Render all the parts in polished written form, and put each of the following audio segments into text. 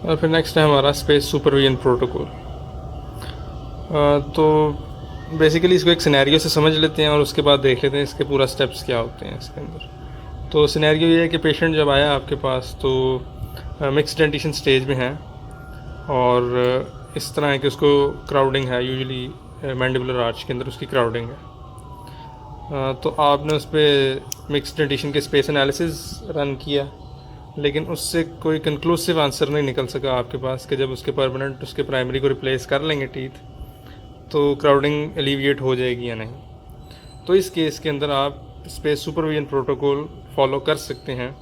और फिर नेक्स्ट है हमारा स्पेस सुपरविजन प्रोटोकॉल। तो बेसिकली इसको एक सिनेरियो से समझ लेते हैं और उसके बाद देख लेते हैं इसके पूरा स्टेप्स क्या होते हैं इसके अंदर। तो सिनेरियो ये है कि पेशेंट जब आया आपके पास तो मिक्स्ड डेंटिशन स्टेज में है और इस तरह है कि उसको क्राउडिंग है, यूजुअली मैंडिबुलर आर्च के अंदर उसकी क्राउडिंग है। तो आपने उस पर मिक्स्ड डेंटिशन के स्पेस एनालिसिस रन किया, लेकिन उससे कोई कंक्लूसिव आंसर नहीं निकल सका आपके पास कि जब उसके परमानेंट उसके प्राइमरी को रिप्लेस कर लेंगे टीथ तो क्राउडिंग एलिविएट हो जाएगी या नहीं। तो इस केस के अंदर आप स्पेस सुपरविजन प्रोटोकॉल फॉलो कर सकते हैं,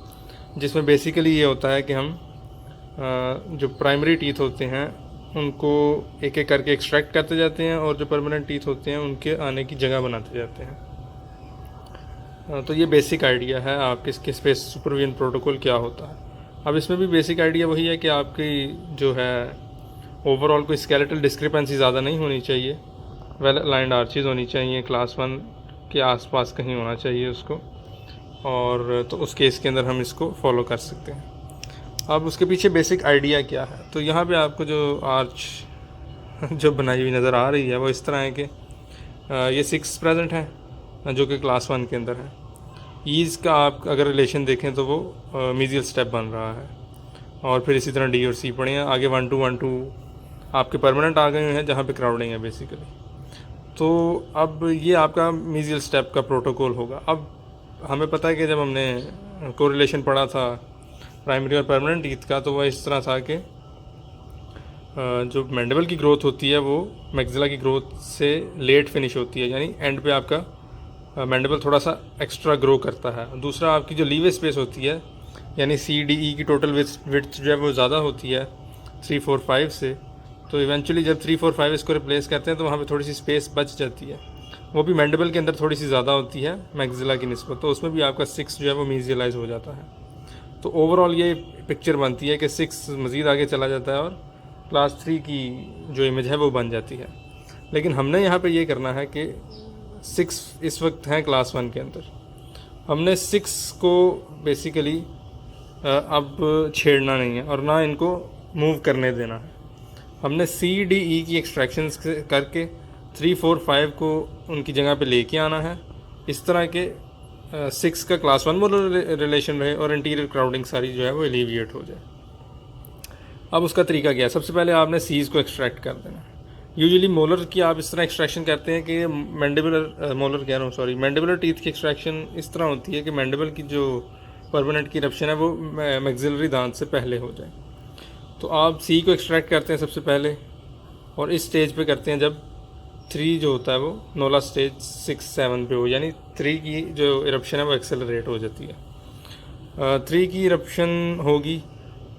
जिसमें बेसिकली ये होता है कि हम जो प्राइमरी टीथ होते हैं उनको एक एक करके एक्सट्रैक्ट करते जाते हैं और जो परमानेंट टीथ होते हैं उनके आने की जगह बनाते जाते हैं। तो ये बेसिक आइडिया है आपके इसके स्पेस सुपरविजन प्रोटोकॉल क्या होता है। अब इसमें भी बेसिक आइडिया वही है कि आपकी जो है ओवरऑल कोई स्केलेटल डिस्क्रिपेंसी ज़्यादा नहीं होनी चाहिए, वेल अलाइंड आर्चेज होनी चाहिए, क्लास 1 के आसपास कहीं होना चाहिए उसको, और तो उस केस के अंदर हम इसको फॉलो कर सकते हैं। अब उसके पीछे बेसिक आइडिया क्या है, तो यहाँ पे आपको जो आर्च जो बनाई हुई नज़र आ रही है वो इस तरह है कि ये 6 प्रेजेंट है जो कि क्लास 1 के अंदर है। ईज़ का आप अगर रिलेशन देखें तो वो मीजियल स्टेप बन रहा है, और फिर इसी तरह डी और सी पढ़े हैं आगे 1 2 1 2 आपके परमानेंट आ गए हैं जहाँ पे क्राउडिंग है बेसिकली। तो अब ये आपका मीजियल स्टेप का प्रोटोकॉल होगा। अब हमें पता है कि जब हमने कोरिलेशन पढ़ा था प्राइमरी और परमानेंट टीथ का, तो वह इस तरह था कि जो मैंडिबल की ग्रोथ होती है वो मैक्सिला की ग्रोथ से लेट फिनिश होती है, यानी एंड पे आपका मैंडिबल थोड़ा सा एक्स्ट्रा ग्रो करता है। दूसरा आपकी जो लीवे स्पेस होती है यानी CDE की टोटल विड्थ जो है वो ज़्यादा होती है 3 4 5 से, तो इवेंचुअली जब 3 4 5 इसको रिप्लेस करते हैं तो वहाँ पे थोड़ी सी स्पेस बच जाती है, वो भी मैंडिबल के अंदर थोड़ी सी ज़्यादा होती है मैक्सिला की निस्बत, तो उसमें भी आपका 6 जो है वो मीजियलाइज हो जाता है। तो ओवरऑल ये पिक्चर बनती है कि 6 मज़ीद आगे चला जाता है और क्लास 3 की जो इमेज है वो बन जाती है। लेकिन हमने यहाँ पे ये करना है कि 6 इस वक्त हैं क्लास 1 के अंदर, हमने 6 को बेसिकली अब छेड़ना नहीं है और ना इनको मूव करने देना है। हमने CDE की एक्सट्रैक्शंस करके 3 4 5 को उनकी जगह पे लेके आना है, इस तरह के 6 का क्लास 1 मोलर रिलेशन रहे और इंटीरियर क्राउडिंग सारी जो है वो एलिविएट हो जाए। अब उसका तरीका क्या है, सबसे पहले आपने सीज़ को एक्सट्रैक्ट कर देना। यूजुअली मोलर की आप इस तरह एक्सट्रैक्शन करते हैं कि मैंडिबुलर टीथ की एक्सट्रैक्शन इस तरह होती है कि मैंडिबल की जो परमानेंट की इरप्शन है वो मैक्सिलरी दांत से पहले हो जाए। तो आप सी को एक्सट्रैक्ट करते हैं सबसे पहले, और इस स्टेज पे करते हैं जब 3 जो होता है वो नोला स्टेज 6 7 पे हो, यानी 3 की जो इरप्शन है वो एक्सेलरेट हो जाती है। 3 की इरप्शन होगी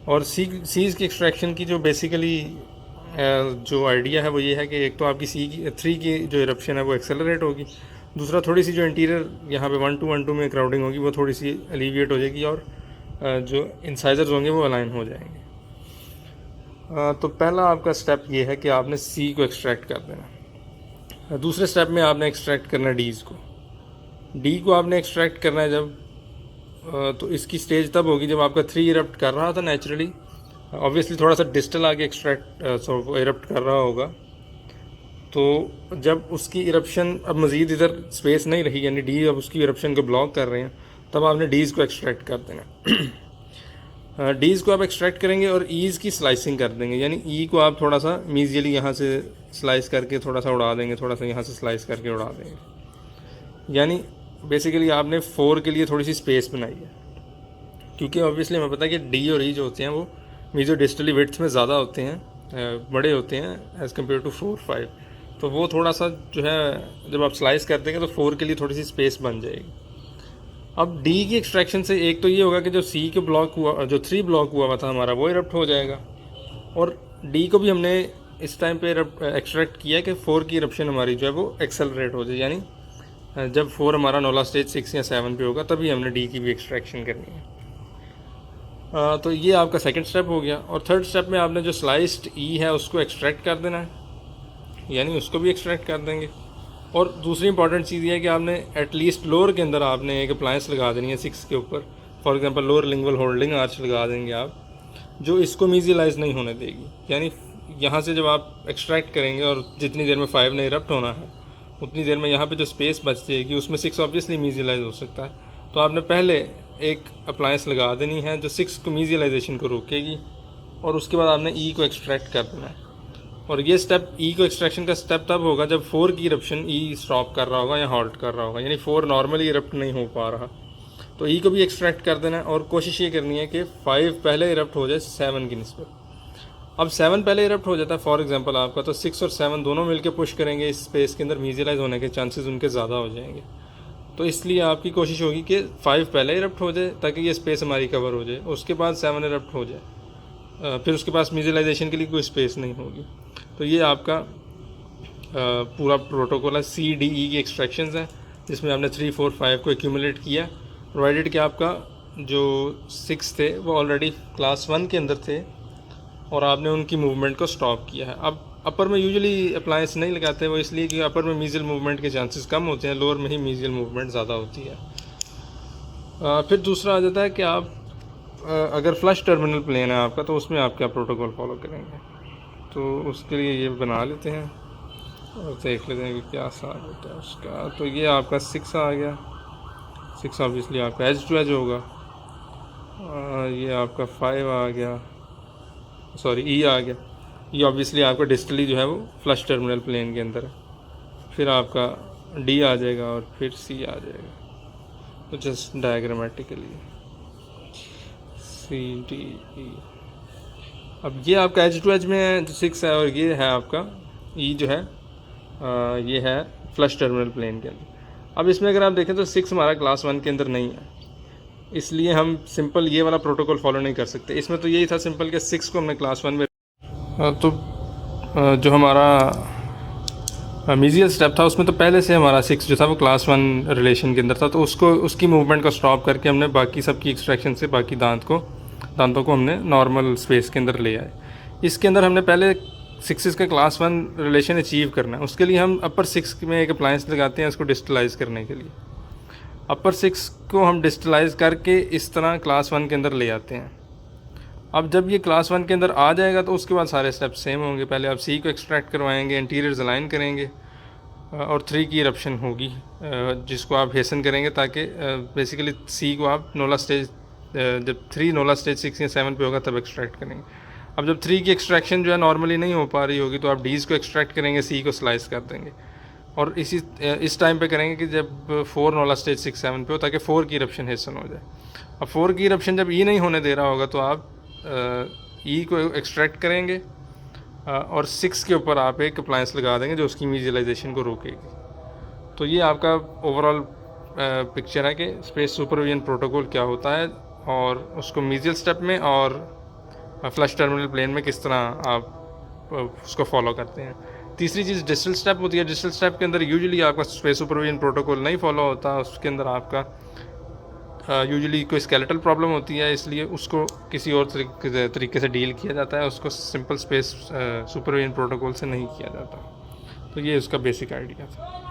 और सीज़ की एक्सट्रैक्शन की जो बेसिकली जो आइडिया है वो ये है कि एक तो आपकी 3 की जो इरप्शन है वो एक्सेलरेट होगी, दूसरा थोड़ी सी जो इंटीरियर यहाँ पे 1 2 1 2 में क्राउडिंग होगी वो थोड़ी सी एलिविएट हो जाएगी और जो इंसाइजर्स होंगे वो अलाइन हो जाएंगे। तो पहला आपका स्टेप ये है कि आपने सी को एक्सट्रैक्ट कर देना। दूसरे स्टेप में आपने एक्सट्रैक्ट करना है डीज़ को। डी को आपने एक्सट्रैक्ट करना है जब तो इसकी स्टेज तब होगी जब आपका 3 इरप्ट कर रहा था नेचुरली, ऑब्वियसली थोड़ा सा डिस्टल आगे इरप्ट कर रहा होगा, तो जब उसकी इरप्शन अब मज़ीद इधर स्पेस नहीं रही यानी डी अब उसकी इरप्शन को ब्लॉक कर रहे हैं, तब आपने डीज़ को एक्सट्रैक्ट कर देना। डीज़ को आप एक्सट्रैक्ट करेंगे और ईज़ की स्लाइसिंग कर देंगे, यानी ई को आप थोड़ा सा मीजियली यहाँ से स्लाइस करके थोड़ा सा उड़ा देंगे, थोड़ा सा यहाँ से स्लाइस करके उड़ा देंगे। यानी बेसिकली आपने 4 के लिए थोड़ी सी स्पेस बनाई है, क्योंकि ऑब्वियसली हमें पता है कि डी और ई जो होते हैं वो मीजो डिस्टली विड्थ में ज़्यादा होते हैं, बड़े होते हैं एज़ कम्पेयर टू 4 5, तो वो थोड़ा सा जो है जब आप स्लाइस कर देंगे तो 4 के लिए थोड़ी सी स्पेस बन जाएगी। अब डी की एक्सट्रैक्शन से एक तो ये होगा कि जो सी के ब्लॉक हुआ, जो 3 ब्लॉक हुआ था हमारा, वो इरप्ट हो जाएगा, और डी को भी हमने इस टाइम पे एक्सट्रैक्ट किया कि 4 की इरप्शन हमारी जो है वो एक्सेलरेट हो जाए, यानी जब 4 हमारा नोला स्टेज 6 या 7 पे होगा तभी हमने डी की भी एक्सट्रैक्शन करनी है। तो ये आपका सेकंड स्टेप हो गया। और थर्ड स्टेप में आपने जो स्लाइस्ड ई है उसको एक्सट्रैक्ट कर देना है, यानी उसको भी एक्सट्रैक्ट कर देंगे। और दूसरी इंपॉर्टेंट चीज़ ये है कि आपने एटलीस्ट लोअर के अंदर आपने एक अप्लायंस लगा देनी है 6 के ऊपर, for example lower lingual holding arch लगा देंगे आप, जो इसको मीजियलाइज नहीं होने देगी। यानी यहाँ से जब आप एक्सट्रैक्ट करेंगे और जितनी देर में 5 ने इरप्ट होना है उतनी देर में यहाँ पे जो स्पेस बच जाएगी उसमें 6 ऑब्वियसली मीजियलाइज हो सकता है। तो आपने पहले एक अप्लायंस लगा देनी है जो 6 को मीजियलाइजेशन को रोकेगी और उसके बाद आपने ई को एक्सट्रैक्ट कर देना है। और ये स्टेप ई को एक्सट्रैक्शन का स्टेप तब होगा जब 4 की इरप्शन ई स्टॉप कर रहा होगा या हॉल्ट कर रहा होगा, यानी 4 नॉर्मली इरप्ट नहीं हो पा रहा। तो ई को भी एक्सट्रैक्ट कर देना है और कोशिश ये करनी है कि 5 पहले इरप्ट हो जाए 7 की निस्बत। अब 7 पहले इरप्ट हो जाता है फॉर एग्जांपल आपका, तो 6 और 7 दोनों मिलकर पुश करेंगे, इस स्पेस के अंदर मीजियलाइज होने के चांसेस उनके ज़्यादा हो जाएंगे। तो इसलिए आपकी कोशिश होगी कि 5 पहले इरप्ट हो जाए ताकि ये स्पेस हमारी कवर हो जाए, उसके बाद 7 इरप्ट हो जाए, फिर उसके पास मीजियलाइजेशन के लिए कोई स्पेस नहीं होगी। तो ये आपका पूरा प्रोटोकॉल है। सी डी ई की एक्सट्रैक्शंस हैं जिसमें आपने 3 4 5 को एक्यूमुलेट किया, प्रोवाइडेड कि आपका जो 6 थे वो ऑलरेडी क्लास 1 के अंदर थे और आपने उनकी मूवमेंट को स्टॉप किया है। अब अपर में यूजुअली अप्लायंस नहीं लगाते, वो इसलिए कि अपर में मीजियल मूवमेंट के चांसेस कम होते हैं, लोअर में ही मीजियल मूवमेंट ज़्यादा होती है। फिर दूसरा आ जाता है कि आप अगर फ्लश टर्मिनल प्लेन है आपका तो उसमें आप क्या प्रोटोकॉल फॉलो करेंगे। तो उसके लिए ये बना लेते हैं और देख लेते हैं कि क्या साथ होता है उसका। तो ये आपका 6 आ गया, 6 ऑब्वियसली आपका एज टू एज होगा। ये आपका 5 आ गया, सॉरी ई आ गया। ये ऑब्वियसली आपका डिस्टली जो है वो फ्लश टर्मिनल प्लेन के अंदर है। फिर आपका डी आ जाएगा और फिर सी आ जाएगा। तो just diagrammatically C D E. अब ये आपका एज टू एज में है जो 6 है और ये है आपका ई जो है ये है फ्लश टर्मिनल प्लेन के अंदर। अब इसमें अगर आप देखें तो 6 हमारा क्लास 1 के अंदर नहीं है, इसलिए हम सिंपल ये वाला प्रोटोकॉल फॉलो नहीं कर सकते। इसमें तो यही था सिंपल कि 6 को हमने क्लास 1 में तो जो हमारा मीजियल स्टेप था उसमें तो पहले से हमारा 6 जो था वो क्लास 1 रिलेशन के अंदर था, तो उसकी मूवमेंट को स्टॉप करके हमने बाकी सब की एक्सट्रैक्शन से बाकी दांतों को हमने नॉर्मल स्पेस के अंदर ले आए। इसके अंदर हमने पहले 6 का क्लास 1 रिलेशन अचीव करना है। उसके लिए हम अपर 6 में एक अप्लायंस लगाते हैं इसको डिस्टलाइज करने के लिए। अपर 6 को हम डिस्टलाइज करके इस तरह क्लास 1 के अंदर ले आते हैं। अब जब ये क्लास 1 के अंदर आ जाएगा तो उसके बाद सारे स्टेप सेम होंगे। पहले आप सी को एक्सट्रैक्ट करवाएंगे, इंटीरियर्स अलाइन करेंगे और 3 की इरप्शन होगी जिसको आप हेसन करेंगे ताकि बेसिकली सी को आप नोला स्टेज जब 3 नोला स्टेज 6 या 7 पे होगा तब एक्सट्रैक्ट करेंगे। अब जब 3 की एक्सट्रैक्शन जो है नॉर्मली नहीं हो पा रही होगी तो आप डीज को एक्सट्रैक्ट करेंगे, सी को स्लाइस कर देंगे और इस टाइम पे करेंगे कि जब 4 नोला स्टेज 6 7 पे हो ताकि 4 की इरप्शन हेसन हो जाए। अब 4 की इरप्शन जब ई नहीं होने दे रहा होगा तो आप ई को एक्सट्रैक्ट करेंगे और 6 के ऊपर आप एक अप्लायंस लगा देंगे जो उसकी मीजियलाइजेशन को रोकेगी। तो ये आपका ओवरऑल पिक्चर है कि स्पेस सुपरविजन प्रोटोकॉल क्या होता है और उसको मीजियल स्टेप में और फ्लश टर्मिनल प्लेन में किस तरह आप उसको फॉलो करते हैं। तीसरी चीज़ डिजिटल स्टेप होती है। डिजिटल स्टेप के अंदर यूजुअली आपका स्पेस सुपरविजन प्रोटोकॉल नहीं फॉलो होता, उसके अंदर आपका यूजुअली कोई स्केलेटल प्रॉब्लम होती है, इसलिए उसको किसी और तरीके से डील किया जाता है, उसको सिंपल स्पेस सुपरविजन प्रोटोकॉल से नहीं किया जाता। तो ये उसका बेसिक आइडिया था।